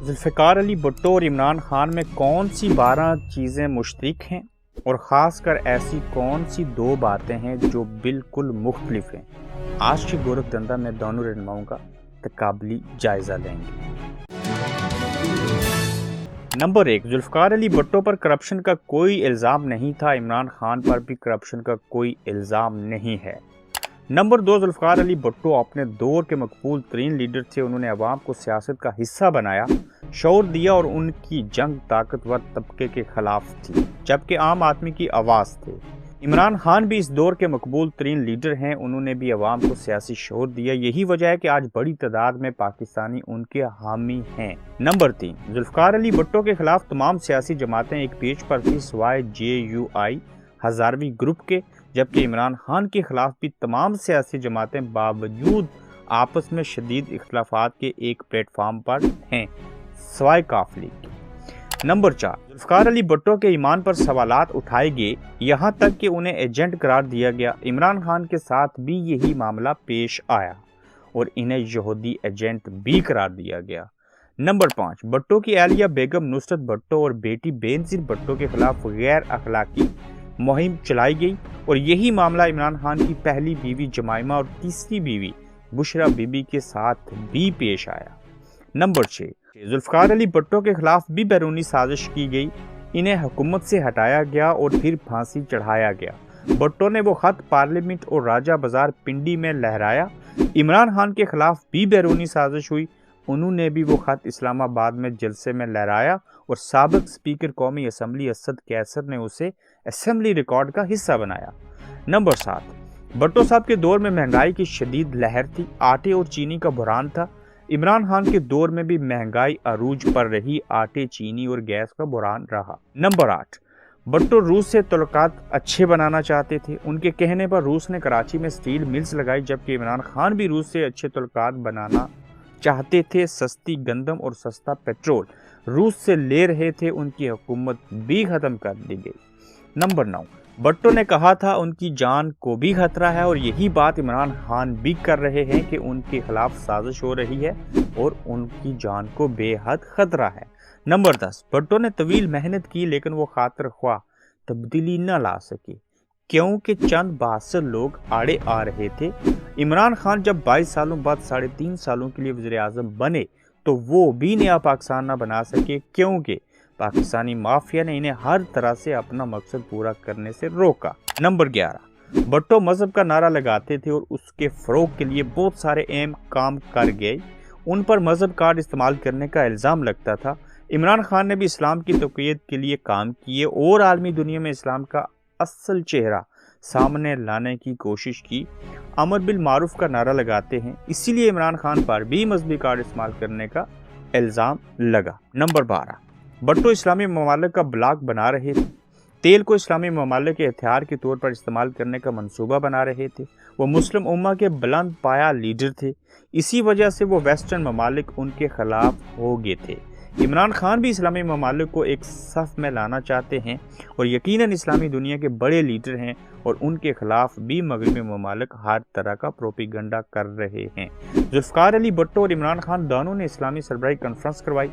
ذوالفقار علی بھٹو اور عمران خان میں کون سی 12 چیزیں مشترک ہیں اور خاص کر ایسی کون سی 2 باتیں ہیں جو بالکل مختلف ہیں؟ آج کے گورکھ دھندا میں دونوں رہنماؤں کا تقابلی جائزہ لیں گے۔ نمبر 1، ذوالفقار علی بھٹو پر کرپشن کا کوئی الزام نہیں تھا، عمران خان پر بھی کرپشن کا کوئی الزام نہیں ہے۔ نمبر 2، ذوالفقار علی بھٹو اپنے دور کے مقبول ترین لیڈر تھے، انہوں نے عوام کو سیاست کا حصہ بنایا، شعور دیا اور ان کی جنگ طاقتور طبقے کے خلاف تھی جبکہ عام آدمی کی آواز تھے۔ عمران خان بھی اس دور کے مقبول ترین لیڈر ہیں، انہوں نے بھی عوام کو سیاسی شعور دیا، یہی وجہ ہے کہ آج بڑی تعداد میں پاکستانی ان کے حامی ہیں۔ نمبر 3، ذوالفقار علی بھٹو کے خلاف تمام سیاسی جماعتیں ایک پیج پر تھی سوائے JUI ہزاروی گروپ کے، جبکہ عمران خان کے خلاف بھی تمام سیاسی جماعتیں باوجود آپس میں شدید اختلافات کے ایک پلیٹ فارم پر ہیں سوائے کاف لیگ کے۔ نمبر 4، ذوالفقار علی بھٹو کے ایمان پر سوالات اٹھائے گئے، یہاں تک کہ انہیں ایجنٹ قرار دیا گیا۔ عمران خان کے ساتھ بھی یہی معاملہ پیش آیا اور انہیں یہودی ایجنٹ بھی قرار دیا گیا۔ نمبر 5، بھٹو کی اہلیہ بیگم نصرت بھٹو اور بیٹی بینظیر بھٹو کے خلاف غیر اخلاقی مہم چلائی گئی اور یہی معاملہ عمران خان کی پہلی بیوی جمائمہ اور تیسری بیوی بشرا بی بی کے ساتھ بھی پیش آیا۔ نمبر 6، ذوالفقار علی بھٹو کے خلاف بھی بیرونی سازش کی گئی، انہیں حکومت سے ہٹایا گیا اور پھر پھانسی چڑھایا گیا۔ بھٹو نے وہ خط پارلیمنٹ اور راجہ بازار پنڈی میں لہرایا۔ عمران خان کے خلاف بھی بیرونی سازش ہوئی، انہوں نے بھی وہ خط اسلام آباد میں جلسے میں لہرایا اور سابق اسپیکر قومی اسمبلی اسد قیصر نے اسے اسمبلی ریکارڈ کا حصہ بنایا۔ نمبر 7، بھٹو صاحب کے دور میں مہنگائی کی شدید لہر تھی، آٹے اور چینی کا بحران تھا۔ عمران خان کے دور میں بھی مہنگائی عروج پر رہی، آٹے، چینی اور گیس کا بحران رہا۔ نمبر 8، بھٹو روس سے تعلقات اچھے بنانا چاہتے تھے، ان کے کہنے پر روس نے کراچی میں سٹیل ملز لگائی، جبکہ عمران خان بھی روس سے اچھے تعلقات بنانا چاہتے تھے۔ سستی گندم اور سستا پیٹرول روس سے لے رہے تھے، ان کی حکومت بھی ختم کر دی گئی۔ نمبر 9، بھٹو نے کہا تھا ان کی جان کو بھی خطرہ ہے اور یہی بات عمران خان بھی کر رہے ہیں کہ ان کے خلاف سازش ہو رہی ہے اور ان کی جان کو بے حد خطرہ ہے۔ نمبر 10، بھٹو نے طویل محنت کی لیکن وہ خاطر خواہ تبدیلی نہ لا سکے کیونکہ چند بااثر لوگ آڑے آ رہے تھے۔ عمران خان جب 22 سالوں بعد 3.5 سالوں کے لیے وزیر اعظم بنے تو وہ بھی نیا پاکستان نہ بنا سکے کیونکہ پاکستانی مافیا نے انہیں ہر طرح سے اپنا مقصد پورا کرنے سے روکا۔ نمبر 11، بھٹو مذہب کا نعرہ لگاتے تھے اور اس کے فروغ کے لیے بہت سارے اہم کام کر گئے، ان پر مذہب کارڈ استعمال کرنے کا الزام لگتا تھا۔ عمران خان نے بھی اسلام کی تقویت کے لیے کام کیے اور عالمی دنیا میں اسلام کا اصل چہرہ سامنے لانے کی کوشش کی۔ امر بالمعروف کا نعرہ لگاتے ہیں، اسی لیے عمران خان پر بھی مذہبی کارڈ استعمال کرنے کا الزام لگا۔ نمبر 12، بھٹو اسلامی ممالک کا بلاک بنا رہے تھے، تیل کو اسلامی ممالک کے ہتھیار کے طور پر استعمال کرنے کا منصوبہ بنا رہے تھے۔ وہ مسلم امہ کے بلند پایہ لیڈر تھے، اسی وجہ سے وہ ویسٹرن ممالک ان کے خلاف ہو گئے تھے۔ عمران خان بھی اسلامی ممالک کو ایک صف میں لانا چاہتے ہیں اور یقیناً اسلامی دنیا کے بڑے لیڈر ہیں اور ان کے خلاف بھی مغربی ممالک ہر طرح کا پروپیگنڈا کر رہے ہیں۔ ذوالفقار علی بھٹو اور عمران خان دونوں نے اسلامی سربراہی کانفرنس کروائی،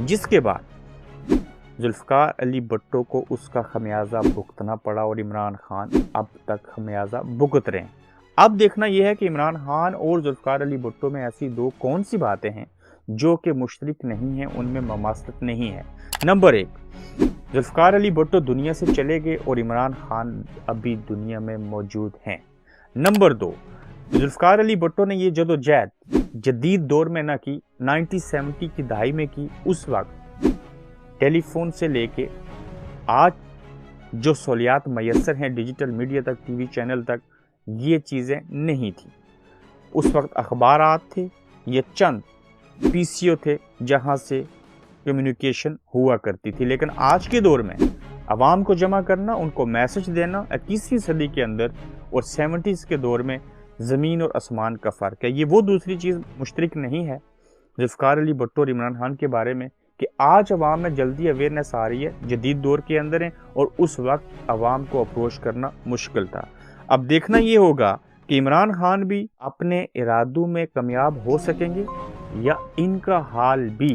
جس کے بعد ذوالفقار علی بھٹو کو اس کا خمیازہ بھگتنا پڑا اور عمران خان اب تک خمیازہ بھگت رہے ہیں۔ اب دیکھنا یہ ہے کہ عمران خان اور ذوالفقار علی بھٹو میں ایسی 2 کون سی باتیں ہیں جو کہ مشترک نہیں ہیں، ان میں مماثلت نہیں ہے۔ نمبر 1، ذوالفقار علی بھٹو دنیا سے چلے گئے اور عمران خان ابھی دنیا میں موجود ہیں۔ نمبر 2، ذوالفقار علی بھٹو نے یہ جدوجہد جدید دور میں نہ کی، 1970 کی دہائی میں کی، اس وقت ٹیلی فون سے لے کے آج جو سہولیات میسر ہیں ڈیجیٹل میڈیا تک، ٹی وی چینل تک، یہ چیزیں نہیں تھیں۔ اس وقت اخبارات تھے، یہ چند PCO تھے جہاں سے کمیونیکیشن ہوا کرتی تھی، لیکن آج کے دور میں عوام کو جمع کرنا، ان کو میسج دینا 21ویں صدی کے اندر اور 70s کے دور میں زمین اور آسمان کا فرق ہے۔ یہ وہ دوسری چیز مشترک نہیں ہے ذوالفقار علی بھٹو اور عمران خان کے بارے میں کہ آج عوام میں جلدی اویئرنیس آ رہی ہے، جدید دور کے اندر ہیں، اور اس وقت عوام کو اپروچ کرنا مشکل تھا۔ اب دیکھنا یہ ہوگا کہ عمران خان بھی اپنے ارادوں میں کامیاب ہو سکیں گے یا ان کا حال بھی